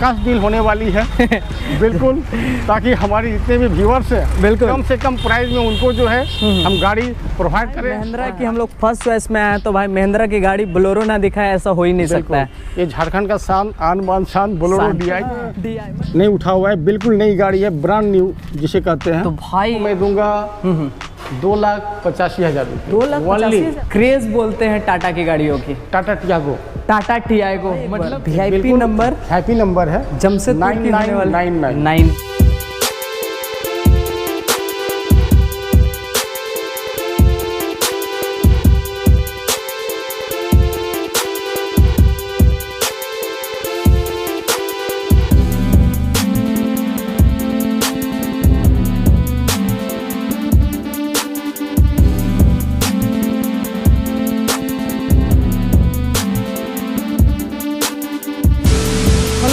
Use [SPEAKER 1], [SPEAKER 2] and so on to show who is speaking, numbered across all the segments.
[SPEAKER 1] झक्कास डील होने वाली है बिल्कुल, ताकि हमारे जितने भी व्यूअर्स हैं
[SPEAKER 2] बिल्कुल
[SPEAKER 1] कम से कम प्राइस में उनको जो है हम गाड़ी प्रोवाइड करें।
[SPEAKER 2] महिंद्रा की हम लोग फर्स्ट चॉइस में आए तो भाई महिंद्रा की गाड़ी बोलेरो ना दिखाए ऐसा हो ही नहीं सकता है।
[SPEAKER 1] ये झारखंड का शान आन बान शान बोलेरो DI नहीं उठा हुआ है, बिल्कुल नई गाड़ी है, ब्रांड न्यू जिसे कहते हैं।
[SPEAKER 2] तो भाई
[SPEAKER 1] मैं दूंगा 2,85,000 रुपये।
[SPEAKER 2] 2,85,000 क्रेज बोलते हैं टाटा की गाड़ियों की।
[SPEAKER 1] टाटा टियागो,
[SPEAKER 2] टाटा टियागो मतलब VIP नंबर,
[SPEAKER 1] हैप्पी नंबर है
[SPEAKER 2] जमशेदपुर की होने वाली
[SPEAKER 1] 9999।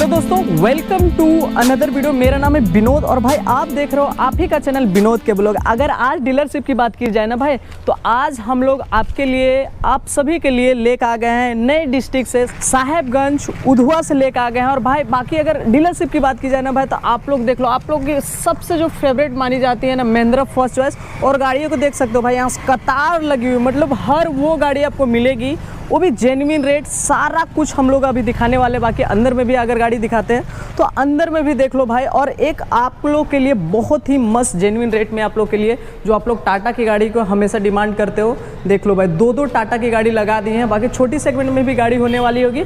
[SPEAKER 2] दोस्तों वेलकम टू अनदर वीडियो। मेरा नाम है विनोद और भाई आप देख रहे हो आप ही का चैनल विनोद के ब्लॉग। अगर आज डीलरशिप की बात की जाए ना भाई, तो आज हम लोग आपके लिए, आप सभी के लिए लेकर आ गए हैं नए डिस्ट्रिक्ट से, साहेबगंज उधवा से लेकर आ गए हैं। और भाई बाकी अगर डीलरशिप की बात की जाए ना भाई, तो आप लोग देख लो, आप लोग की सबसे जो फेवरेट मानी जाती है ना महिंद्रा फर्स्ट चॉइस। और गाड़ियों को देख सकते हो भाई, यहाँ कतार लगी हुई, मतलब हर वो गाड़ी आपको मिलेगी, वो भी जेन्युइन रेट, सारा कुछ हम लोग अभी दिखाने वाले। बाकी अंदर में भी अगर गाड़ी दिखाते हैं तो अंदर में भी देख लो भाई। और एक आप लोग के लिए बहुत ही मस्त जेन्युइन रेट में आप लोग के लिए, जो आप लोग टाटा की गाड़ी को हमेशा डिमांड करते हो, देख लो भाई, दो टाटा की गाड़ी लगा दी हैं। बाकी छोटी सेगमेंट में भी गाड़ी होने वाली होगी।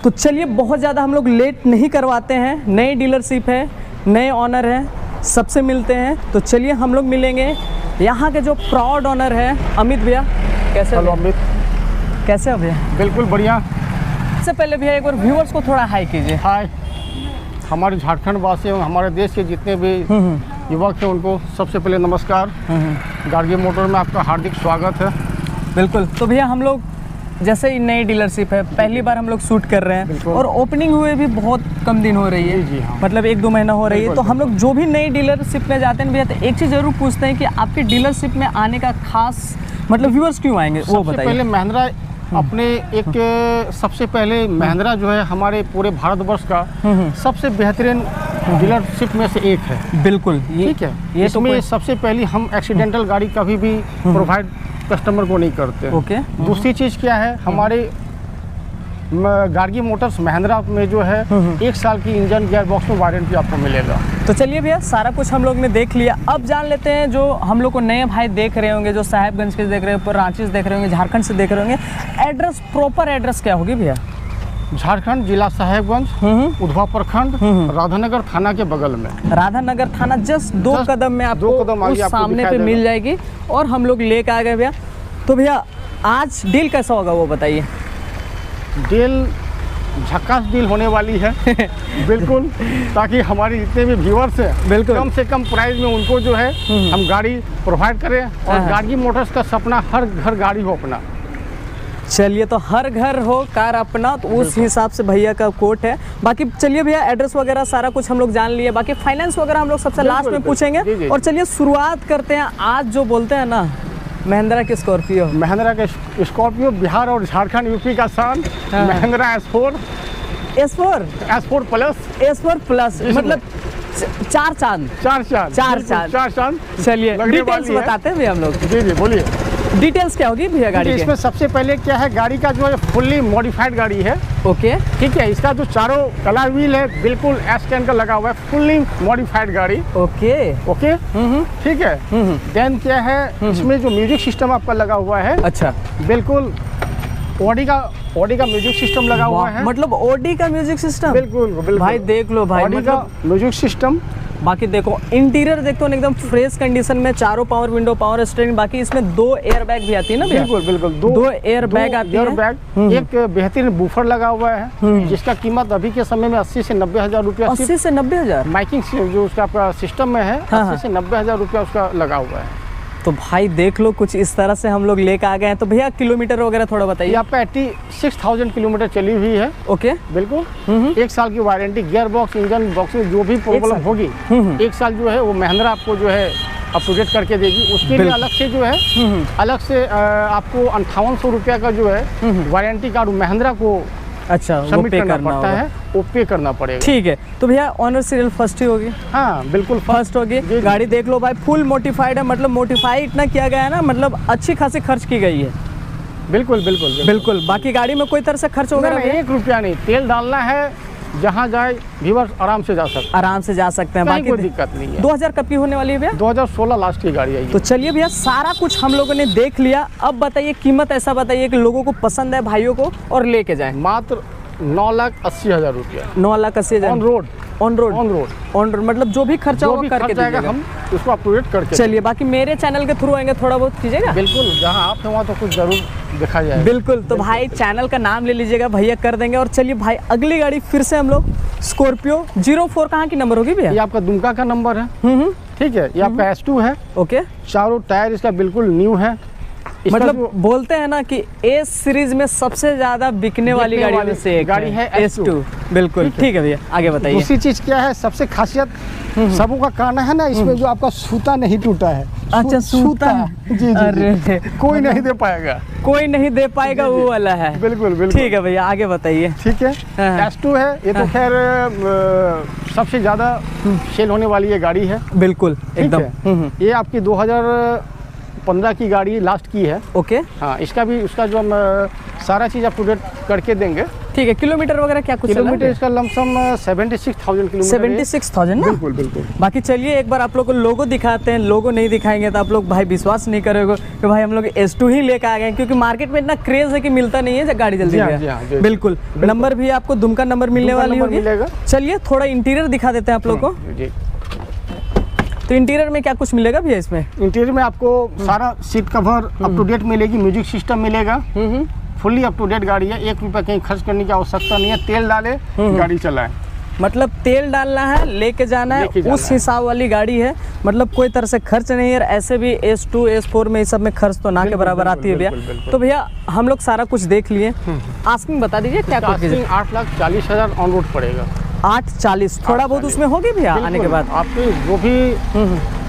[SPEAKER 2] तो चलिए बहुत ज़्यादा हम लोग लेट नहीं करवाते हैं, नई डीलरशिप है, नए ऑनर हैं, सबसे मिलते हैं। तो चलिए हम लोग मिलेंगे यहाँ के जो प्राउड ऑनर है अमित भैया। कैसे?
[SPEAKER 1] हेलो अमित,
[SPEAKER 2] कैसे हो भैया?
[SPEAKER 1] बिल्कुल बढ़िया।
[SPEAKER 2] सबसे पहले भैया एक बार व्यूअर्स को थोड़ा हाई कीजिए।
[SPEAKER 1] हाय, हमारे झारखंड वासी एवं हमारे देश के जितने भी युवक हैं उनको सबसे पहले नमस्कार। गार्गी मोटर में आपका हार्दिक स्वागत है।
[SPEAKER 2] बिल्कुल। तो भैया हम लोग जैसे ही नई डीलरशिप है, पहली बार हम लोग शूट कर रहे हैं और ओपनिंग हुए भी बहुत कम दिन हो रही है।
[SPEAKER 1] जी हाँ।
[SPEAKER 2] मतलब 1-2 महीना हो रही है। तो हम लोग जो भी नई डीलरशिप में जाते हैं भैया, तो एक चीज़ जरूर पूछते हैं कि आपकी डीलरशिप में आने का खास मतलब व्यूअर्स क्यों आएंगे, वो बताइए।
[SPEAKER 1] पहले महिंद्रा अपने एक सबसे पहले महिंद्रा जो है हमारे पूरे भारतवर्ष का सबसे बेहतरीन डीलरशिप में से एक है।
[SPEAKER 2] बिल्कुल,
[SPEAKER 1] ठीक है।
[SPEAKER 2] ये
[SPEAKER 1] इसमें
[SPEAKER 2] तो
[SPEAKER 1] सबसे पहली हम एक्सीडेंटल गाड़ी कभी भी प्रोवाइड कस्टमर को नहीं करते।
[SPEAKER 2] ओके।
[SPEAKER 1] दूसरी चीज़ क्या है, हमारे गार्गी मोटर्स महिंद्रा में जो है 1 साल की इंजन गियर बॉक्स में वारंटी आपको मिलेगा।
[SPEAKER 2] तो चलिए भैया सारा कुछ हम लोग ने देख लिया। अब जान लेते हैं जो हम लोग को नए भाई देख रहे होंगे, जो साहेबगंज के देख रहे होंगे, रांची से देख रहे होंगे, झारखंड से देख रहे होंगे, एड्रेस, प्रॉपर एड्रेस क्या होगी भैया?
[SPEAKER 1] झारखंड जिला साहेबगंज, उधवा प्रखंड, राधानगर थाना के बगल में।
[SPEAKER 2] राधानगर थाना जस्ट 2 कदम में आपको उस सामने पे मिल जाएगी। और हम लोग लेकर आ गए भैया। तो भैया आज डील कैसा होगा वो बताइए।
[SPEAKER 1] डील झक्कास डील होने वाली है बिल्कुल, ताकि हमारे जितने भी व्यूअर्स हैं
[SPEAKER 2] बिल्कुल
[SPEAKER 1] कम से कम प्राइस में उनको जो है हम गाड़ी प्रोवाइड करें। और गार्गी मोटर्स का सपना हर घर गाड़ी हो अपना।
[SPEAKER 2] चलिए, तो हर घर हो कार अपना, तो उस हिसाब से भैया का कोट है। बाकी चलिए भैया एड्रेस वगैरह सारा कुछ हम लोग जान लिए। बाकी फाइनेंस वगैरह हम लोग सबसे लास्ट में पूछेंगे। और चलिए शुरुआत करते हैं। आज जो बोलते हैं ना महिंद्रा की स्कॉर्पियो,
[SPEAKER 1] महिंद्रा के स्कॉर्पियो बिहार और झारखंड यूपी का शान, महिंद्रा S4 प्लस,
[SPEAKER 2] मतलब 4 चांद। चलिए डिटेल्स बताते हैं भैया हम लोग।
[SPEAKER 1] जी बोलिए।
[SPEAKER 2] डिटेल्स क्या होगी भैया गाड़ी के?
[SPEAKER 1] इसमें सबसे पहले क्या है, गाड़ी का जो है फुल्ली मॉडिफाइड गाड़ी है।
[SPEAKER 2] ओके,
[SPEAKER 1] ठीक है। इसका जो चारों कलर व्हील है बिल्कुल S10 का लगा हुआ है, फुल्ली मॉडिफाइड गाड़ी।
[SPEAKER 2] ओके
[SPEAKER 1] ठीक है। देन क्या है, इसमें जो म्यूजिक सिस्टम आपका लगा हुआ है, अच्छा, बिल्कुल ऑडी का म्यूजिक सिस्टम लगा हुआ है।
[SPEAKER 2] मतलब ऑडी का म्यूजिक सिस्टम?
[SPEAKER 1] बिल्कुल
[SPEAKER 2] भाई देख लो भाई,
[SPEAKER 1] ऑडी का म्यूजिक सिस्टम।
[SPEAKER 2] बाकी देखो इंटीरियर देखो एकदम फ्रेश कंडीशन में, चारों पावर विंडो, पावर स्टीयरिंग। बाकी इसमें 2 एयर बैग भी आती है ना भैया?
[SPEAKER 1] बिल्कुल
[SPEAKER 2] 2 एयर बैग आती है।
[SPEAKER 1] एक बेहतरीन बूफर लगा हुआ है जिसका कीमत अभी के समय में 80 से 90 हजार रुपया।
[SPEAKER 2] 80 से 90 हजार
[SPEAKER 1] माइकिंग जो उसका आपका सिस्टम में है, 80 से 90 हजार रुपया उसका लगा हुआ है।
[SPEAKER 2] तो भाई देख लो कुछ इस तरह से हम लोग लेकर आ गए हैं। तो भैया किलोमीटर वगैरह थोड़ा बताइए।
[SPEAKER 1] आपका 86,000 किलोमीटर चली हुई है।
[SPEAKER 2] ओके,
[SPEAKER 1] बिल्कुल 1 साल की warranty, gear box, engine box में जो भी प्रॉब्लम होगी 1 साल जो है वो महिंद्रा आपको जो है अप टू डेट करके देगी। उसके लिए अलग से जो है आपको 5800 रुपया का जो है वारंटी कार्ड महिंद्रा को
[SPEAKER 2] अच्छा, वो
[SPEAKER 1] सबमिट
[SPEAKER 2] पे
[SPEAKER 1] करना
[SPEAKER 2] करना
[SPEAKER 1] पड़ता
[SPEAKER 2] होगा।
[SPEAKER 1] है, वो पे करना पड़ेगा।
[SPEAKER 2] ठीक है, तो भैया ऑनर सीरियल फर्स्ट ही होगी।
[SPEAKER 1] हाँ बिल्कुल
[SPEAKER 2] फर्स्ट होगी।
[SPEAKER 1] जी।
[SPEAKER 2] गाड़ी देख लो भाई, फुल मोडिफाइड है, मतलब मोडिफाई इतना किया गया है ना, मतलब अच्छी खासी खर्च की गई है।
[SPEAKER 1] बिल्कुल बिल्कुल
[SPEAKER 2] बिल्कुल। बाकी गाड़ी में कोई तरह से खर्च वगैरह
[SPEAKER 1] नहीं, 1 रुपया नहीं। तेल डालना है, जहाँ जाए व्यूअर्स आराम से जा सकते हैं,
[SPEAKER 2] आराम से जा सकते हैं।
[SPEAKER 1] कहीं
[SPEAKER 2] बाकी
[SPEAKER 1] कोई दिक्कत नहीं है।
[SPEAKER 2] 2000 कब की होने वाली है भैया?
[SPEAKER 1] 2016 लास्ट की गाड़ी है ये।
[SPEAKER 2] तो चलिए भैया, सारा कुछ हम लोगों ने देख लिया। अब बताइए कीमत, ऐसा बताइए कि लोगों को पसंद है, भाइयों को, और लेके जाएं।
[SPEAKER 1] मात्र 9,80,000 रुपया
[SPEAKER 2] 9,80,000
[SPEAKER 1] on road.
[SPEAKER 2] On road
[SPEAKER 1] on road
[SPEAKER 2] on road, मतलब जो भी खर्चा
[SPEAKER 1] जो
[SPEAKER 2] होगा
[SPEAKER 1] भी
[SPEAKER 2] करके
[SPEAKER 1] खर्च आएगा
[SPEAKER 2] दीजिएगा।
[SPEAKER 1] हम उसको अपडेट करके
[SPEAKER 2] चलिए, बाकी मेरे चैनल के थ्रू आएंगे, थोड़ा बहुत कीजिएगा।
[SPEAKER 1] बिल्कुल, जहाँ आप हैं वहाँ तो कुछ जरूर दिखा जाएगा।
[SPEAKER 2] बिल्कुल। तो भाई चैनल का नाम ले लीजिएगा, भैया कर देंगे। और चलिए भाई, अगली गाड़ी फिर से हम लोग स्कॉर्पियो 04 कहाँ की नंबर होगी भैया?
[SPEAKER 1] ये आपका दुमका का नंबर है, ठीक है। ये आपका S2 है।
[SPEAKER 2] ओके।
[SPEAKER 1] चारों टायर इसका बिल्कुल न्यू है। इसका
[SPEAKER 2] मतलब
[SPEAKER 1] जो
[SPEAKER 2] बोलते हैं ना कि एस सीरीज में सबसे ज्यादा बिकने वाली गाड़ियों में से एक
[SPEAKER 1] गाड़ी है
[SPEAKER 2] S2। बिल्कुल, ठीक है भैया, आगे बताइए।
[SPEAKER 1] दूसरी चीज क्या है, सबसे खासियत सबों का कहना है ना, इसमें जो आपका सूता नहीं टूटा है।
[SPEAKER 2] अच्छा, सूता।
[SPEAKER 1] जी जी,
[SPEAKER 2] अरे,
[SPEAKER 1] जी। कोई नहीं दे पाएगा।
[SPEAKER 2] कोई नहीं दे पाएगा, वो वाला है।
[SPEAKER 1] बिल्कुल बिल्कुल।
[SPEAKER 2] ठीक है भैया, आगे बताइए।
[SPEAKER 1] ठीक है।
[SPEAKER 2] हाँ।
[SPEAKER 1] S2 है ये, तो खैर सबसे ज्यादा सेल होने वाली ये गाड़ी है।
[SPEAKER 2] बिल्कुल,
[SPEAKER 1] ठीक
[SPEAKER 2] एकदम।
[SPEAKER 1] है। ये आपकी 2015 की गाड़ी लास्ट की है।
[SPEAKER 2] ओके।
[SPEAKER 1] हाँ, इसका भी, उसका जो हम सारा चीज़ अप टू डेट करके देंगे।
[SPEAKER 2] ठीक है, किलोमीटर वगैरह क्या कुछ
[SPEAKER 1] किलोमीटर इसका लमसम 76,000 किलोमीटर।
[SPEAKER 2] 76,000 ना?
[SPEAKER 1] बिल्कुल बिल्कुल।
[SPEAKER 2] बाकी चलिए, एक बार आप लोग को लोगो दिखाते हैं। लोगो नहीं दिखाएंगे तो आप लोग भाई विश्वास नहीं करोगे कि भाई हम लोग S2 ही लेकर आ गए, क्योंकि मार्केट में इतना क्रेज है कि मिलता नहीं है जब गाड़ी जल्दी
[SPEAKER 1] जी हाँ,
[SPEAKER 2] है।
[SPEAKER 1] जी हाँ, जी।
[SPEAKER 2] बिल्कुल। नंबर भी आपको दुमका नंबर मिलने
[SPEAKER 1] दुमका
[SPEAKER 2] वाली
[SPEAKER 1] नंबर
[SPEAKER 2] होगी।
[SPEAKER 1] मिलेगा।
[SPEAKER 2] चलिए, थोड़ा इंटीरियर दिखा देते हैं आप लोग को।
[SPEAKER 1] जी।
[SPEAKER 2] तो इंटीरियर में क्या कुछ मिलेगा भैया इसमें?
[SPEAKER 1] इंटीरियर में आपको सारा seat cover up to date मिलेगी, म्यूजिक सिस्टम मिलेगा। फुल्ली अप टू डेट गाड़ी है, 1 रुपया कहीं खर्च करने की आवश्यकता नहीं है। तेल डाले, गाड़ी चलाए।
[SPEAKER 2] मतलब तेल डालना है, लेके जाना है, उस हिसाब वाली गाड़ी है। मतलब कोई तरह से खर्च नहीं है। ऐसे भी S2 S4 में इस सब में खर्च तो ना के बराबर आती है भैया। तो भैया हम लोग सारा कुछ देख लिए। आस्किंग बता दीजिए क्या कुछ?
[SPEAKER 1] 8,40,000 ऑन रोड पड़ेगा।
[SPEAKER 2] 8,40,000 थोड़ा बहुत उसमें होगी भैया आने के बाद?
[SPEAKER 1] आपके जो भी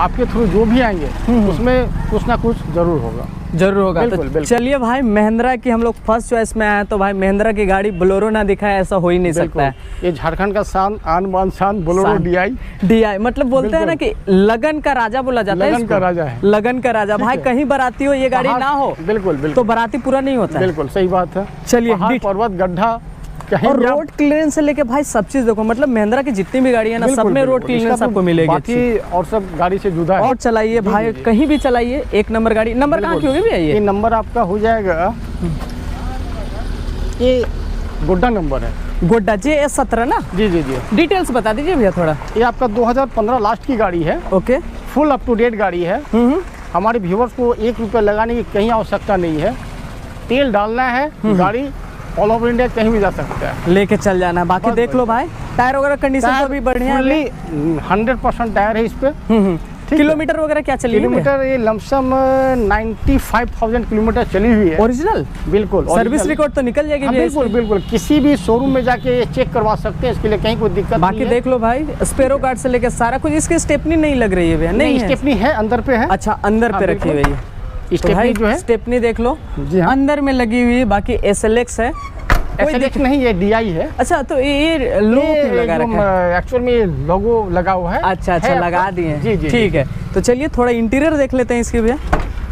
[SPEAKER 1] आपके थ्रू जो भी आएंगे उसमें कुछ ना कुछ जरूर होगा।
[SPEAKER 2] जरूर होगा।
[SPEAKER 1] बिल्कुल,
[SPEAKER 2] तो
[SPEAKER 1] बिल्कुल।
[SPEAKER 2] चलिए भाई, महिंद्रा की हम लोग फर्स्ट चॉइस में आए, तो भाई महिंद्रा की गाड़ी बोलेरो ना दिखाए, ऐसा हो ही नहीं सकता है।
[SPEAKER 1] ये झारखंड का शान, आन बान शान, बोलेरो DI।
[SPEAKER 2] मतलब बोलते हैं ना कि लगन का राजा बोला जाता है।
[SPEAKER 1] लगन का राजा है।
[SPEAKER 2] लगन का राजा। भाई कहीं बाराती हो, ये गाड़ी ना हो
[SPEAKER 1] बिल्कुल बिल्कुल
[SPEAKER 2] तो बाराती पूरा नहीं होता है।
[SPEAKER 1] बिल्कुल सही बात है।
[SPEAKER 2] चलिए,
[SPEAKER 1] पहाड़, पर्वत, गड्ढा, कहीं
[SPEAKER 2] और
[SPEAKER 1] भी आप-
[SPEAKER 2] रोड क्लियरेंस से लेके भाई सब चीज देखो। मतलब महिंद्रा की जितनी भी गाड़ी है ना, सब
[SPEAKER 1] बिल्कुल,
[SPEAKER 2] में रोड
[SPEAKER 1] बिल्कुल।
[SPEAKER 2] क्लियरेंस
[SPEAKER 1] इसका
[SPEAKER 2] आपको
[SPEAKER 1] तो
[SPEAKER 2] मिलेगी
[SPEAKER 1] बाकी
[SPEAKER 2] अच्छी।
[SPEAKER 1] और सब गाड़ी से जुदा है।
[SPEAKER 2] और चलाइए भाई,
[SPEAKER 1] जी।
[SPEAKER 2] कहीं भी चलाइए, एक नंबर गाड़ी। नंबर कहाँ की होगी भैया
[SPEAKER 1] ये
[SPEAKER 2] ये?
[SPEAKER 1] नंबर आपका हो जाएगा, ये गोड्डा नंबर है।
[SPEAKER 2] गोड्डा JS17 ना?
[SPEAKER 1] जी जी जी।
[SPEAKER 2] डिटेल्स बता दीजिए भैया थोड़ा।
[SPEAKER 1] ये आपका 2015 लास्ट की गाड़ी है।
[SPEAKER 2] Okay.
[SPEAKER 1] Full up to date गाड़ी है। हमारे व्यूवर्स को 1 रुपया लगाने की कहीं आवश्यकता नहीं है। तेल डालना है, गाड़ी ऑल ओवर इंडिया कहीं भी जा सकता है।
[SPEAKER 2] लेके चल जाना है। बाकी
[SPEAKER 1] बस
[SPEAKER 2] देख लो भाई, टायर वगैरह कंडीशन तो भी बढ़िया है।
[SPEAKER 1] 100% टायर है इस पे। ठीक है।
[SPEAKER 2] किलोमीटर वगैरह क्या चली है?
[SPEAKER 1] किलोमीटर ये लमसम 95,000 किलोमीटर चली हुई है।
[SPEAKER 2] ओरिजिनल?
[SPEAKER 1] बिल्कुल।
[SPEAKER 2] Service
[SPEAKER 1] original।
[SPEAKER 2] रिकॉर्ड तो निकल जाएगी
[SPEAKER 1] हाँ,
[SPEAKER 2] भैया
[SPEAKER 1] बिल्कुल
[SPEAKER 2] इसकी?
[SPEAKER 1] बिल्कुल। किसी भी शोरूम में जाके चेक करवा सकते हैं, इसके लिए कहीं कोई दिक्कत
[SPEAKER 2] बाकी
[SPEAKER 1] नहीं है।
[SPEAKER 2] देख लो भाई, स्पेरो कार्ड से लेके सारा कुछ। इसकी स्टेपनी नहीं लग रही है भैया? नहीं है।
[SPEAKER 1] स्टेपनी है, अंदर पे है।
[SPEAKER 2] अच्छा, अंदर
[SPEAKER 1] हाँ,
[SPEAKER 2] पे रखी हुई है।
[SPEAKER 1] स्टेपनी जो है,
[SPEAKER 2] स्टेपनी देख लो,
[SPEAKER 1] जी हाँ।
[SPEAKER 2] अंदर में लगी हुई है। बाकी SLX है। कोई
[SPEAKER 1] SLX नहीं, ये DI है।
[SPEAKER 2] अच्छा, तो ये लोगो क्यों लगा रखा है?
[SPEAKER 1] एक्चुअल में ये लोगो लगा हुआ है।
[SPEAKER 2] अच्छा अच्छा,
[SPEAKER 1] है
[SPEAKER 2] लगा
[SPEAKER 1] आपका?
[SPEAKER 2] दिए।
[SPEAKER 1] जी जी।
[SPEAKER 2] ठीक है, तो चलिए थोड़ा इंटीरियर देख लेते हैं इसके भैया।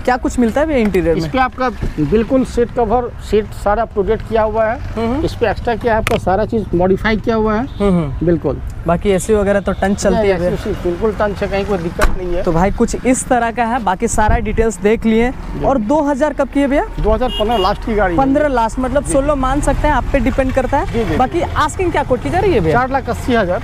[SPEAKER 2] क्या कुछ मिलता है भैया इंटीरियर
[SPEAKER 1] इस
[SPEAKER 2] में?
[SPEAKER 1] पे आपका बिल्कुल सीट कवर, सीट सारा अप टू डेट किया हुआ है। इस पे एक्स्ट्रा क्या है, आपका सारा चीज मॉडिफाई किया हुआ है। बिल्कुल।
[SPEAKER 2] बाकी AC वगैरह तो टंच चलती है भैया।
[SPEAKER 1] बिल्कुल टंच है, कहीं कोई दिक्कत नहीं है।
[SPEAKER 2] तो भाई कुछ इस तरह का है। बाकी सारा डिटेल्स देख लिए। और 2000 कब की है भैया?
[SPEAKER 1] 2015 लास्ट की गाड़ी है।
[SPEAKER 2] 15 लास्ट, मतलब 16 मान सकते हैं, आप पे डिपेंड करता
[SPEAKER 1] जी,
[SPEAKER 2] है।
[SPEAKER 1] जी।
[SPEAKER 2] बाकी आस्किंग क्या कोट की जा रही है भैया?
[SPEAKER 1] 4,80,000।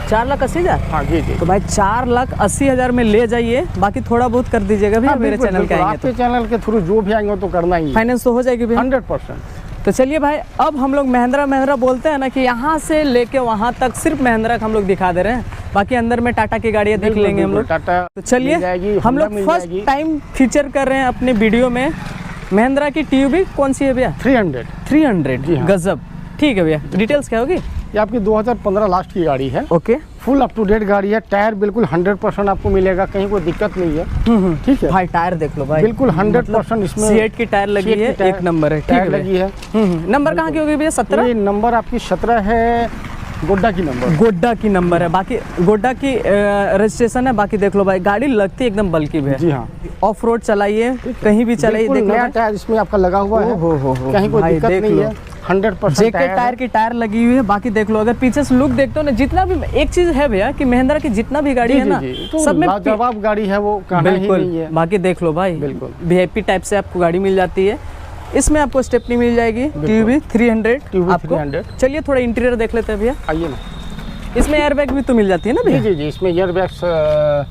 [SPEAKER 2] 4,80,000?
[SPEAKER 1] हाँ जी जी।
[SPEAKER 2] तो भाई 4,80,000 में ले जाइए। बाकी थोड़ा बहुत कर दीजिएगा भैया,
[SPEAKER 1] हाँ,
[SPEAKER 2] मेरे
[SPEAKER 1] बिल्कुल,
[SPEAKER 2] चैनल के
[SPEAKER 1] बिल्कुल।
[SPEAKER 2] आएंगे तो।
[SPEAKER 1] आपके चैनल के थ्रू जो भी आएंगे तो करना ही है।
[SPEAKER 2] फाइनेंस तो हो जाएगी भैया?
[SPEAKER 1] 100%।
[SPEAKER 2] तो चलिए भाई, अब हम लोग महिंद्रा बोलते हैं ना कि यहाँ से लेके वहाँ तक सिर्फ महिंद्रा का हम लोग दिखा दे रहे हैं। बाकी अंदर में टाटा की गाड़ियाँ देख
[SPEAKER 1] बिल्कुल,
[SPEAKER 2] लेंगे हम लोग।
[SPEAKER 1] टाटा
[SPEAKER 2] तो चलिए,
[SPEAKER 1] मिल जाएगी,
[SPEAKER 2] हम
[SPEAKER 1] होंडा
[SPEAKER 2] लोग
[SPEAKER 1] मिल
[SPEAKER 2] फर्स्ट
[SPEAKER 1] जाएगी।
[SPEAKER 2] टाइम फीचर कर रहे हैं अपने वीडियो में महिंद्रा की TUV। कौन सी है भैया?
[SPEAKER 1] 300।
[SPEAKER 2] 300।
[SPEAKER 1] जी हाँ।
[SPEAKER 2] गजब। ठीक है भैया, डिटेल्स क्या होगी?
[SPEAKER 1] ये आपकी 2015 लास्ट की गाड़ी है।
[SPEAKER 2] Okay.
[SPEAKER 1] Full up to date गाड़ी है। टायर बिल्कुल 100% आपको मिलेगा, कहीं कोई दिक्कत नहीं है। ठीक है
[SPEAKER 2] भाई टायर देख लो भाई,
[SPEAKER 1] बिल्कुल 100% इसमें
[SPEAKER 2] सीएट की टायर लगी है, एक नंबर है।
[SPEAKER 1] टायर लगी है।
[SPEAKER 2] नंबर कहाँ की होगी भैया? 17?
[SPEAKER 1] ये नंबर आपकी 17 है, गोड्डा की नंबर।
[SPEAKER 2] गोड्डा की नंबर है, बाकी गोड्डा की रजिस्ट्रेशन है। बाकी देख लो भाई, गाड़ी लगती है एकदम बल्कि है।
[SPEAKER 1] जी हाँ,
[SPEAKER 2] ऑफ रोड चलाइए, कहीं भी चलाइए, देख लो
[SPEAKER 1] नया टायर इसमें आपका लगा हुआ है।
[SPEAKER 2] हो
[SPEAKER 1] कहीं कोई दिक्कत नहीं है, 100%
[SPEAKER 2] जेके टायर की टायर लगी हुई है। बाकी देख लो, अगर पीछे से लुक देखते हो ना, जितना भी एक चीज है भैया कि महिंद्रा की जितना भी गाड़ी है ना, सब में
[SPEAKER 1] लाजवाब गाड़ी है, वो कहना ही नहीं है।
[SPEAKER 2] बाकी देख लो भाई,
[SPEAKER 1] बिल्कुल
[SPEAKER 2] वीआईपी टाइप से आपको गाड़ी मिल जाती है। इसमें आपको स्टेपनी मिल जाएगी, ट्यूबी 300 आपको। चलिए थोड़ा इंटीरियर देख लेते हैं भैया,
[SPEAKER 1] आइए ना।
[SPEAKER 2] इसमें एयरबैग भी तो मिल जाती है ना भैया?
[SPEAKER 1] जी, इसमें एयरबैग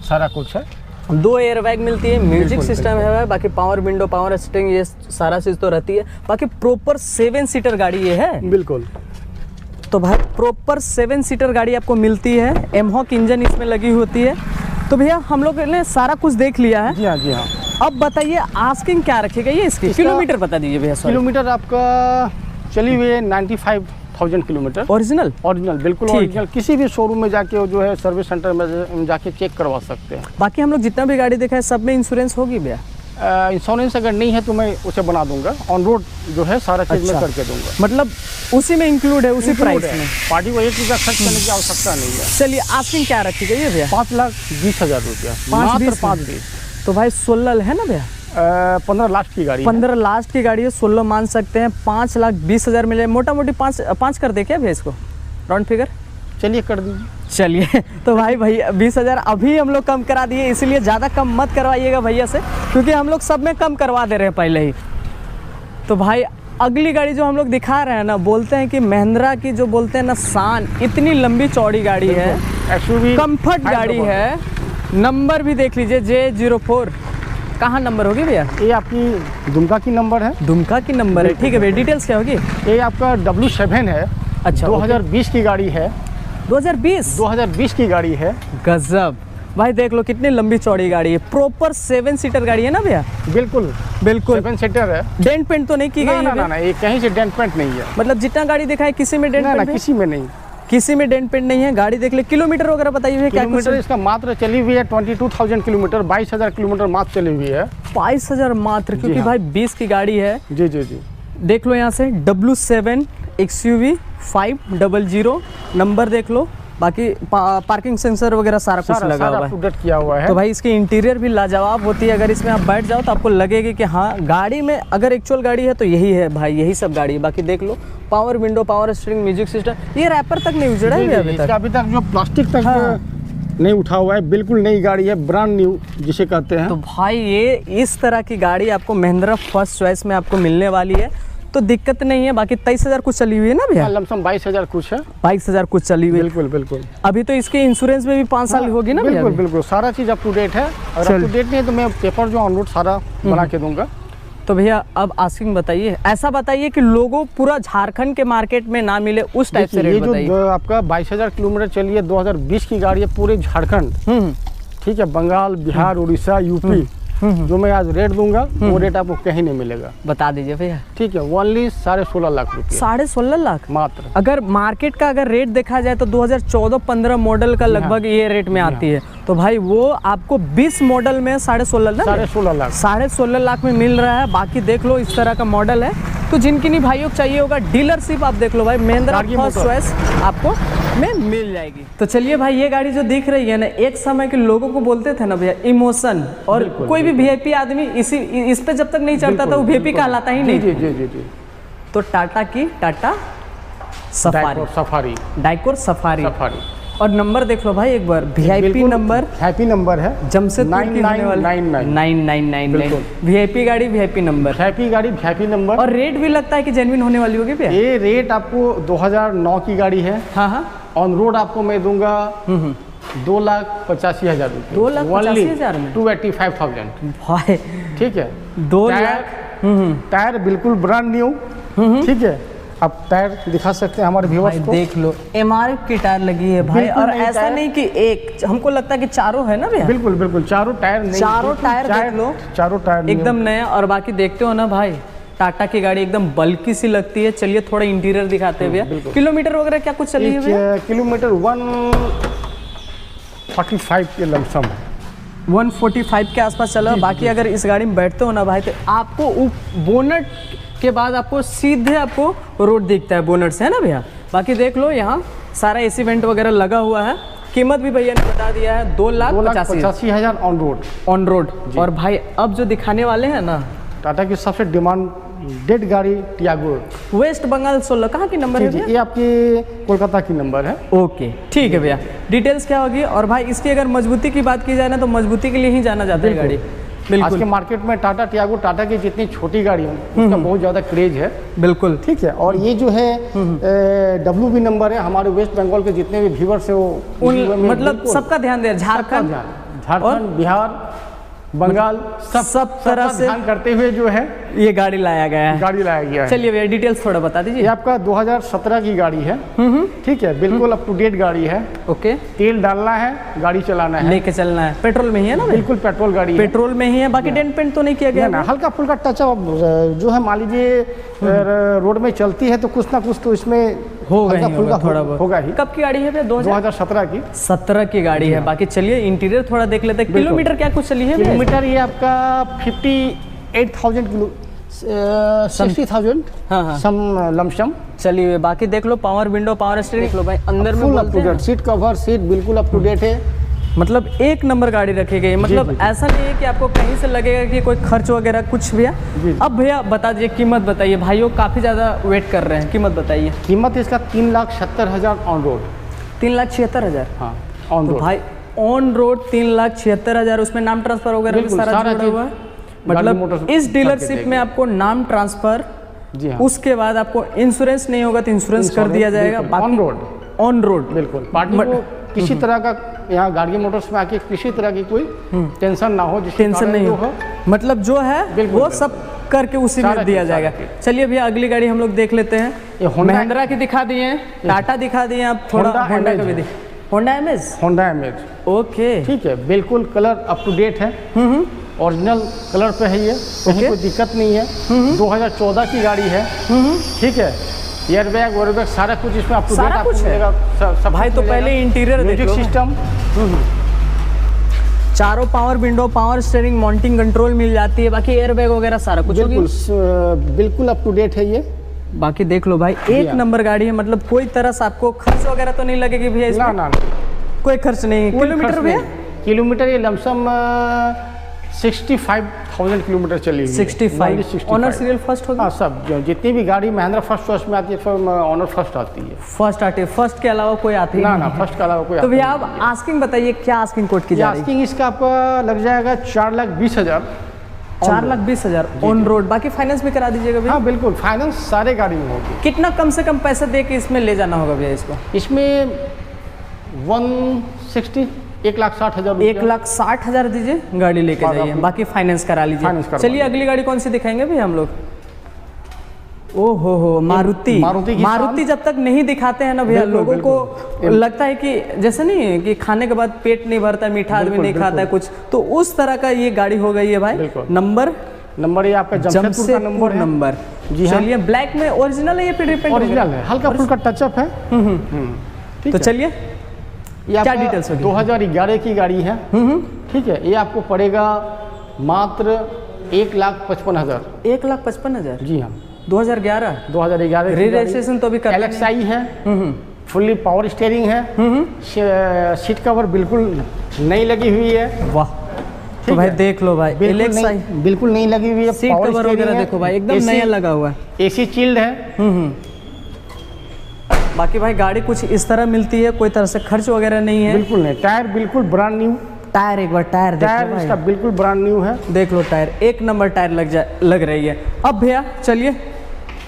[SPEAKER 1] सारा कुछ है।
[SPEAKER 2] 2 एयरबैग मिलती है, म्यूजिक सिस्टम है, बाकी पावर विंडो, पावर स्टीयरिंग, ये सारा चीज तो रहती है। बाकी प्रॉपर 7 सीटर गाड़ी ये है।
[SPEAKER 1] बिल्कुल।
[SPEAKER 2] तो भाई प्रॉपर 7 सीटर गाड़ी आपको मिलती है। एमहॉक इंजन इसमें लगी होती है। तो भैया हम लोग ने सारा कुछ देख लिया है।
[SPEAKER 1] जी हाँ, जी हाँ।
[SPEAKER 2] अब बताइए आस्किंग क्या रखेगा ये इसकी? किलोमीटर बता दीजिए भैया।
[SPEAKER 1] किलोमीटर आपका चली हुई है 95,000 किलोमीटर।
[SPEAKER 2] ओरिजिनल
[SPEAKER 1] बिल्कुल ओरिजिनल। किसी भी शोरूम में जाके जो है सर्विस सेंटर में जाके चेक करवा सकते हैं।
[SPEAKER 2] बाकी हम लोग जितना भी गाड़ी देखा है सब में इंश्योरेंस होगी भैया?
[SPEAKER 1] इंश्योरेंस अगर नहीं है तो मैं उसे बना दूंगा, ऑन रोड जो है सारा चीज मैं करके दूंगा।
[SPEAKER 2] मतलब उसी में इंक्लूड है, उसी प्राइस में?
[SPEAKER 1] पार्टी को 1 रुपया खर्च करने की आवश्यकता नहीं है।
[SPEAKER 2] चलिए आस्किंग क्या रखी गई है भैया?
[SPEAKER 1] 5,20,000 रुपया, मात्र 5,20।
[SPEAKER 2] तो भाई 16 है ना भैया?
[SPEAKER 1] 15 लास्ट की गाड़ी,
[SPEAKER 2] 15 लास्ट की गाड़ी है, 16 मान सकते हैं। 5,20,000 मिले, मोटा मोटी 5 कर दे क्या भैया इसको, राउंड फिगर?
[SPEAKER 1] चलिए कर दीजिए।
[SPEAKER 2] चलिए तो भाई 20,000 अभी हम लोग कम करा दिए, इसलिए ज़्यादा कम मत करवाइएगा भैया से, क्योंकि हम लोग सब में कम करवा दे रहे हैं पहले ही। तो भाई अगली गाड़ी जो हम लोग दिखा रहे हैं ना, बोलते हैं कि महिंद्रा की जो बोलते हैं ना शान, इतनी लंबी चौड़ी गाड़ी है,
[SPEAKER 1] एसयूवी
[SPEAKER 2] कंफर्ट गाड़ी है। नंबर भी देख लीजिए, J04। कहाँ नंबर होगी भैया?
[SPEAKER 1] ये आपकी दुमका की नंबर है।
[SPEAKER 2] दुमका की नंबर है, ठीक है भैया। डिटेल्स क्या होगी?
[SPEAKER 1] ये आपका W7 है।
[SPEAKER 2] अच्छा,
[SPEAKER 1] 2020 की गाड़ी है।
[SPEAKER 2] 2020
[SPEAKER 1] की गाड़ी है।
[SPEAKER 2] गजब भाई, देख लो कितनी लंबी चौड़ी गाड़ी है। प्रॉपर 7 सीटर गाड़ी है ना भैया?
[SPEAKER 1] बिल्कुल 7 सीटर है।
[SPEAKER 2] डेंट पेंट तो नहीं की गई है?
[SPEAKER 1] ना, ये कहीं से डेंट पेंट नहीं है।
[SPEAKER 2] मतलब जितना गाड़ी देखा है किसी में डेंट पेंट?
[SPEAKER 1] किसी में नहीं,
[SPEAKER 2] किसी में डेंट पेंट नहीं है। गाड़ी देख ले। किलोमीटर वगैरह बताइए क्या?
[SPEAKER 1] किलोमीटर इसका मात्र चली हुई है 22,000 किलोमीटर, 22,000 किलोमीटर मात्र चली हुई है।
[SPEAKER 2] 22,000 मात्र, क्योंकि भाई 20 की गाड़ी है।
[SPEAKER 1] जी।
[SPEAKER 2] देख लो यहाँ से W7 XUV 500 नंबर देख लो। बाकी पार्किंग सेंसर वगैरह सारा कुछ लगा हुआ है,
[SPEAKER 1] अपडेट किया हुआ है।
[SPEAKER 2] तो भाई इसकी इंटीरियर भी लाजवाब होती है। अगर इसमें आप बैठ जाओ तो आपको लगेगा कि हाँ, गाड़ी में अगर एक्चुअल गाड़ी है तो यही है भाई, यही सब गाड़ी है। बाकी देख लो, power window, power steering, music system, ये रैपर तक नहीं उजड़ा है
[SPEAKER 1] अभी तक जो प्लास्टिक तक नहीं उठा हुआ है। बिल्कुल नई गाड़ी है, ब्रांड न्यू जिसे कहते हैं।
[SPEAKER 2] तो भाई ये इस तरह की गाड़ी आपको महिंद्रा फर्स्ट चॉइस में आपको मिलने वाली है, तो दिक्कत नहीं है। बाकी 23,000 कुछ चली हुई है ना भैया?
[SPEAKER 1] लमसम 22,000 कुछ है।
[SPEAKER 2] 22,000 कुछ चली हुई है।
[SPEAKER 1] बिल्कुल।
[SPEAKER 2] अभी तो इसके इंश्योरेंस में भी 5 साल होगी ना भैया?
[SPEAKER 1] बिल्कुल सारा चीज़ अप टू डेट है। और अप टू डेट नहीं है तो मैं पेपर जो ऑन रोड सारा बना के दूंगा।
[SPEAKER 2] तो भैया अब आस्किंग बताइए, ऐसा बताइए कि लोगों पूरा झारखंड के मार्केट में ना मिले उस टाइप से रेट बताइए।
[SPEAKER 1] जो आपका 22,000 किलोमीटर चली है, 2020 की गाड़ी है, पूरे झारखंड, ठीक है, बंगाल, बिहार, उड़ीसा, यूपी, जो मैं आज रेट दूंगा वो रेट आपको कहीं नहीं मिलेगा।
[SPEAKER 2] बता दीजिए भैया।
[SPEAKER 1] ठीक है, ओनली 16.5 लाख रुपये।
[SPEAKER 2] 16.5 लाख
[SPEAKER 1] मात्र।
[SPEAKER 2] अगर मार्केट का अगर रेट देखा जाए तो 2014-15 मॉडल का लगभग ये रेट में आती है। तो भाई वो आपको 20 मॉडल में 16.5 लाख 16.5 लाख में मिल रहा है। बाकी देख लो इस तरह का मॉडल है। तो जिनकी नहीं भाइयों को चाहिए होगा डीलरशिप, आप देख लो भाई, महिंद्रा फर्स्ट चॉइस आपको में मिल जाएगी। तो चलिए भाई, ये गाड़ी जो दिख रही है ना, एक समय के लोगों को बोलते थे ना भैया इमोशन, और कोई भी वीआईपी आदमी इस पे जब तक नहीं चढ़ता था वो वीआईपी कहलाता ही नहीं।
[SPEAKER 1] जी।
[SPEAKER 2] तो टाटा की टाटा सफारी, डाइकोर सफारी। और नंबर देख लो भाई एक बार, वीआईपी नंबर,
[SPEAKER 1] हैप्पी नंबर है,
[SPEAKER 2] जमशेदपुर की होने वाली 9999। वीआईपी गाड़ी, वीआईपी नंबर,
[SPEAKER 1] हैप्पी गाड़ी, हैप्पी नंबर।
[SPEAKER 2] और रेट भी लगता है कि जेन्युइन होने वाली होगी भैया?
[SPEAKER 1] ये रेट आपको 2009 की गाड़ी है।
[SPEAKER 2] हाँ।
[SPEAKER 1] ऑन रोड आपको मैं दूंगा 2,85,000 रुपये।
[SPEAKER 2] 2,85,000 में
[SPEAKER 1] 285,000
[SPEAKER 2] भाई,
[SPEAKER 1] ठीक है।
[SPEAKER 2] 2 लाख।
[SPEAKER 1] टायर बिल्कुल ब्रांड न्यू, ठीक है। आप टायर दिखा सकते हैं हमारे व्यूअर्स को।
[SPEAKER 2] देख लो MRF की टायर लगी है भाई, और ऐसा नहीं कि एक, हमको लगता है कि चारों है ना भैया?
[SPEAKER 1] बिल्कुल चारों टायर नहीं,
[SPEAKER 2] चारों टायर देख लो,
[SPEAKER 1] चारों टायर
[SPEAKER 2] एकदम नया। और बाकी देखते हो ना भाई, टाटा की गाड़ी एकदम बल्कि सी लगती है। चलिए थोड़ा इंटीरियर दिखाते हैं भैया। किलोमीटर वगैरह क्या कुछ चली है?
[SPEAKER 1] किलोमीटर 145 के लमसम है।
[SPEAKER 2] 145 के आसपास चला। बाकी अगर इस गाड़ी में बैठते हो ना भाई, तो आपको बोनट के बाद आपको सीधे आपको रोड दिखता है बोनट से, है ना भैया। बाकी देख लो यहाँ सारा एसी वेंट वगैरह लगा हुआ है। कीमत भी भैया ने बता दिया है 2,85,000
[SPEAKER 1] ऑन रोड।
[SPEAKER 2] On road. और भाई अब जो दिखाने वाले हैं ना,
[SPEAKER 1] टाटा की सबसे डिमांडेड गाड़ी टियागो,
[SPEAKER 2] वेस्ट बंगाल 16, कहाँ की नंबर है भैया?
[SPEAKER 1] ये आपकी कोलकाता की नंबर है।
[SPEAKER 2] ओके ठीक है भैया। डिटेल्स क्या होगी? और भाई इसकी अगर मजबूती की बात की जाए ना, तो मजबूती के लिए ही जाना जाता है गाड़ी।
[SPEAKER 1] आज के मार्केट में टाटा टियागो, टाटा की जितनी छोटी गाड़ी है उसका बहुत ज़्यादा क्रेज है।
[SPEAKER 2] बिल्कुल
[SPEAKER 1] ठीक है। और ये जो है WB नंबर है, हमारे वेस्ट बंगाल के जितने भी व्यूअर्स है वो
[SPEAKER 2] मतलब सबका ध्यान दे, झारखंड,
[SPEAKER 1] बिहार, बंगाल, सब तरह से ध्यान करते हुए जो है
[SPEAKER 2] ये गाड़ी लाया गया है।
[SPEAKER 1] चलिए
[SPEAKER 2] भैया डिटेल्स थोड़ा बता दीजिए।
[SPEAKER 1] ये आपका 2017 की गाड़ी है। ठीक है, बिल्कुल अप टू डेट गाड़ी है।
[SPEAKER 2] ओके।
[SPEAKER 1] तेल डालना है, गाड़ी चलाना है,
[SPEAKER 2] लेके चलना है। पेट्रोल में ही है ना?
[SPEAKER 1] बिल्कुल पेट्रोल गाड़ी है।
[SPEAKER 2] पेट्रोल में ही है। बाकी डेंट पेंट तो नहीं किया गया
[SPEAKER 1] ना, हल्का फुल्का टचअप जो है, मान लीजिए रोड में चलती है तो कुछ ना कुछ तो इसमें
[SPEAKER 2] होगा ही,
[SPEAKER 1] होगा ही।
[SPEAKER 2] कब की गाड़ी है भैया?
[SPEAKER 1] 2017 की।
[SPEAKER 2] 17 की गाड़ी है। बाकी चलिए इंटीरियर थोड़ा देख लेते हैं। किलोमीटर क्या कुछ चली है?
[SPEAKER 1] किलोमीटर ये आपका 58,000 किलो 60,000 सम लमसम।
[SPEAKER 2] चलिए बाकी देख लो, पावर विंडो, पावर स्टीयरिंग देख लो भाई, अंदर में
[SPEAKER 1] up to date, seat cover, seat बिल्कुल अप टू डेट है।
[SPEAKER 2] मतलब एक नंबर गाड़ी रखी गई। मतलब ऐसा नहीं है कि आपको कहीं से लगेगा कि कोई खर्च वगैरह कुछ भैया। अब भैया बता दीजिए, कीमत बताइए। भाइयों काफ़ी ज़्यादा वेट कर रहे हैं, कीमत बताइए।
[SPEAKER 1] कीमत इसका 3,76,000 ऑन रोड।
[SPEAKER 2] 3,76,000?
[SPEAKER 1] हाँ ऑन रोड
[SPEAKER 2] भाई। ऑन रोड 3,76,000, उसमें नाम ट्रांसफर वगैरह सारा जुड़ा हुआ है। मतलब इस डीलरशिप में आपको नाम ट्रांसफर, उसके बाद आपको इंश्योरेंस नहीं होगा तो इंश्योरेंस कर दिया जाएगा।
[SPEAKER 1] ऑन रोड,
[SPEAKER 2] ऑन रोड
[SPEAKER 1] बिल्कुल। पार्टी को किसी तरह का यहाँ गाड़ी मोटर्स में आके किसी तरह की कोई टेंशन ना हो,
[SPEAKER 2] टेंशन नहीं हो, मतलब जो है वो सब करके उसी में दिया जाएगा। चलिए भैया अगली गाड़ी हम लोग देख लेते हैं। महिंद्रा की दिखा दिए, टाटा दिखा दिए, आप थोड़ा होंडा का भी दिए। Honda image. ओके
[SPEAKER 1] ठीक है, बिल्कुल कलर अप टू डेट है, ओरिजिनल कलर पे है ये, कहीं कोई दिक्कत नहीं है। 2014 की गाड़ी है। ठीक है, एयर बैग वेयर बैग सारा कुछ इसमें अप टू डेट आपको मिलेगा। सब
[SPEAKER 2] भाई तो पहले इंटीरियर
[SPEAKER 1] म्यूजिक सिस्टम,
[SPEAKER 2] चारों power window, power steering, mounting control मिल जाती है। बाकी एयर बैग वगैरह सारा कुछ
[SPEAKER 1] बिल्कुल अप टू डेट है ये।
[SPEAKER 2] बाकी देख लो भाई, एक नंबर गाड़ी है। मतलब कोई तरह से आपको खर्च वगैरह तो नहीं लगेगी भैया इसमें? ना कोई खर्च नहीं। किलोमीटर भैया?
[SPEAKER 1] किलोमीटर ये लमसम 65,000 किलोमीटर चली हुई।
[SPEAKER 2] 65। ऑनर सीरियल फर्स्ट होगा?
[SPEAKER 1] हाँ, सब जितनी भी गाड़ी महिंद्रा फर्स्ट चॉइस में आती है सब ऑनर फर्स्ट आती है।
[SPEAKER 2] फर्स्ट आती है, फर्स्ट के अलावा कोई आती है?
[SPEAKER 1] ना, फर्स्ट के अलावा कोई।
[SPEAKER 2] तो भैया आप आस्किंग बताइए, क्या आस्किंग कोट की जा रही है?
[SPEAKER 1] आस्किंग इसका आपका लग जाएगा 4,20,000।
[SPEAKER 2] 4,20,000 ऑन रोड। बाकी फाइनेंस भी करा दीजिएगा भैया?
[SPEAKER 1] हाँ बिल्कुल, फाइनेंस सारे गाड़ी में होगी।
[SPEAKER 2] कितना कम से कम पैसा दे के इसमें ले जाना होगा भैया इसको?
[SPEAKER 1] इसमें 1,60,000
[SPEAKER 2] 1,60,000 दीजिए, गाड़ी लेके जाइए। बाकी फाइनेंस करा लीजिए। चलिए अगली गाड़ी कौन सी दिखाएंगे भैया हम लोग? ओहो मारुति जब तक नहीं दिखाते हैं ना भैया, लोगों को लगता है कि जैसे नहीं कि खाने के बाद पेट नहीं भरता, मीठा आदमी नहीं खाता है कुछ, तो उस तरह का ये गाड़ी हो गई है भाई। नंबर ये आपका जमशेदपुर का नंबर। जी हाँ। चलिए ब्लैक में ओरिजिनल है, ये फिर रिपेंट
[SPEAKER 1] ओरिजिनल है, हल्का फुल्का टचअप है।
[SPEAKER 2] तो चलिए क्या डिटेल्स होगी?
[SPEAKER 1] 2011 की गाड़ी है। ठीक है, ये आपको पड़ेगा मात्र 1,55,000।
[SPEAKER 2] 1,55,000? जी हाँ। 2011
[SPEAKER 1] रजिस्ट्रेशन
[SPEAKER 2] तो अभी
[SPEAKER 1] LXI है, फुल्ली पावर स्टीयरिंग है, सीट कवर बिल्कुल नई लगी हुई है।
[SPEAKER 2] वाह, तो भाई देख लो भाई,
[SPEAKER 1] बिल्कुल नहीं लगी हुई है।
[SPEAKER 2] सीट कवर वगैरह देखो भाई, एकदम नया लगा हुआ है।
[SPEAKER 1] AC चिल्ड है।
[SPEAKER 2] बाकी भाई गाड़ी कुछ इस तरह मिलती है, कोई तरह से खर्च वगैरह नहीं है।
[SPEAKER 1] बिल्कुल नहीं। टायर बिल्कुल ब्रांड न्यू।
[SPEAKER 2] टायर एक बार टायर
[SPEAKER 1] इसका बिल्कुल ब्रांड न्यू है।
[SPEAKER 2] देख लो टायर, एक नंबर टायर लग रही है। अब भैया चलिए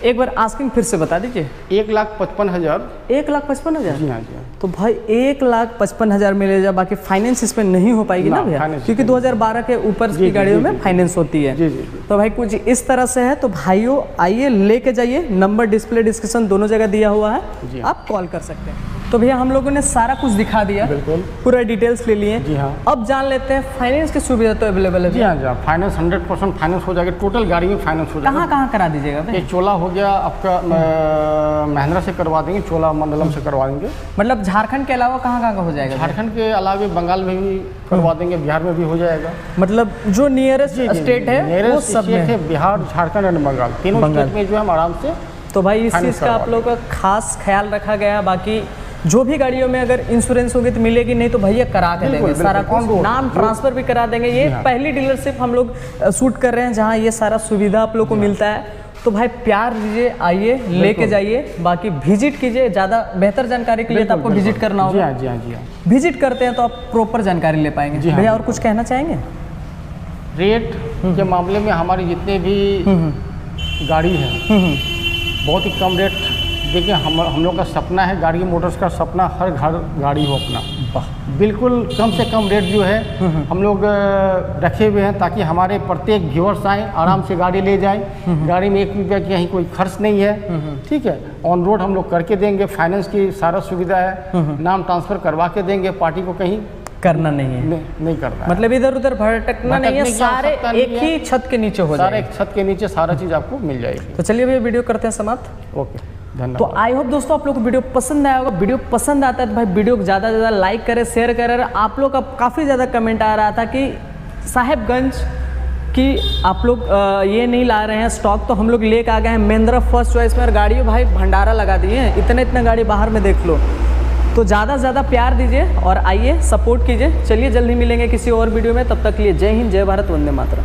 [SPEAKER 2] एक बार आस्किंग फिर से बता दीजिए।
[SPEAKER 1] 1,55,000।
[SPEAKER 2] 1,55,000?
[SPEAKER 1] जी हाँ जी हाँ।
[SPEAKER 2] तो भाई 1,55,000 में ले जा। बाकी फाइनेंस इसमें नहीं हो पाएगी ना भैया, क्योंकि 2012 के ऊपर की गाड़ियों में फाइनेंस होती है।
[SPEAKER 1] जी जी।
[SPEAKER 2] तो भाई कुछ इस तरह से है। तो भाइयों आइए लेके जाइए, नंबर डिस्प्ले डिस्क्रिप्शन दोनों जगह दिया हुआ है, आप कॉल कर सकते हैं। तो भैया हम लोगों ने सारा कुछ दिखा दिया,
[SPEAKER 1] बिल्कुल
[SPEAKER 2] पूरा डिटेल्स ले लिए।
[SPEAKER 1] जी हाँ।
[SPEAKER 2] अब जान लेते हैं फाइनेंस की सुविधा तो अवेलेबल है
[SPEAKER 1] जी हाँ जी हाँ, फाइनेंस 100% फाइनेंस हो जाएगा, टोटल गाड़ी में फाइनेंस हो जाएगा।
[SPEAKER 2] कहाँ कहाँ करा दीजिएगा भाई?
[SPEAKER 1] ये चोला हो गया आपका, महिंद्रा से करवा देंगे, चोला मंडलम से करवा देंगे।
[SPEAKER 2] मतलब झारखंड के अलावा कहाँ कहाँ का हो जाएगा?
[SPEAKER 1] झारखंड के अलावा बंगाल में भी करवा देंगे, बिहार में भी हो जाएगा।
[SPEAKER 2] मतलब जो नियरेस्ट स्टेट है वो सब में
[SPEAKER 1] है, बिहार, झारखंड और बंगाल, तीनों स्टेट में जो है हम आराम से।
[SPEAKER 2] तो भाई इस चीज़ का आप लोगों का खास ख्याल रखा गया। बाकी जो भी गाड़ियों में अगर इंश्योरेंस होगी तो मिलेगी, नहीं तो भैया करा के देंगे सारा कुछ, नाम ट्रांसफर भी करा देंगे। ये पहली डीलरशिप हम लोग शूट कर रहे हैं जहाँ ये सारा सुविधा आप लोग को मिलता है। तो भाई प्यार दीजिए, आइए लेके जाइए, बाकी विजिट कीजिए। ज़्यादा बेहतर जानकारी के लिए तो आपको विजिट करना होगा।
[SPEAKER 1] जी हाँ जी हाँ जी हाँ।
[SPEAKER 2] विजिट करते हैं तो आप प्रॉपर जानकारी ले पाएंगे। भैया और कुछ कहना चाहेंगे?
[SPEAKER 1] रेट के मामले में हमारी जितने भी गाड़ी है बहुत ही कम रेट। देखिए हम लोग का सपना है, गाड़ी मोटर्स का सपना, हर घर गाड़ी हो अपना। बिल्कुल कम से कम रेट जो है हम लोग रखे हुए हैं, ताकि हमारे प्रत्येक व्यूअर्स आएँ, आराम से गाड़ी ले जाएं। गाड़ी में 1 रुपया की कहीं कोई खर्च नहीं है, ठीक है। ऑन रोड हम लोग करके देंगे, फाइनेंस की सारा सुविधा है, नाम ट्रांसफ़र करवा के देंगे। पार्टी को कहीं
[SPEAKER 2] करना नहीं है,
[SPEAKER 1] नहीं करना,
[SPEAKER 2] मतलब इधर उधर भटकना नहीं है, सारे एक ही छत के नीचे हो जाएगा।
[SPEAKER 1] सारे एक छत के नीचे सारा चीज़ आपको मिल जाएगी।
[SPEAKER 2] तो चलिए भैया वीडियो करते हैं समाप्त।
[SPEAKER 1] ओके, धन्यवाद।
[SPEAKER 2] तो आई होप दोस्तों आप लोग को वीडियो पसंद आया होगा। वीडियो पसंद आता है तो भाई वीडियो को ज़्यादा से ज़्यादा लाइक करें, शेयर करें। आप लोग का काफ़ी ज़्यादा कमेंट आ रहा था कि साहेबगंज कि आप लोग ये नहीं ला रहे हैं स्टॉक, तो हम लोग लेके आ गए हैं महिंद्रा फर्स्ट चॉइस में। और गाड़ी भाई भंडारा लगा दिए हैं, इतने गाड़ी बाहर में देख लो। तो ज़्यादा से ज़्यादा प्यार दीजिए और आइए सपोर्ट कीजिए। चलिए जल्दी मिलेंगे किसी और वीडियो में, तब तक के लिए जय हिंद, जय भारत, वंदे मातरम।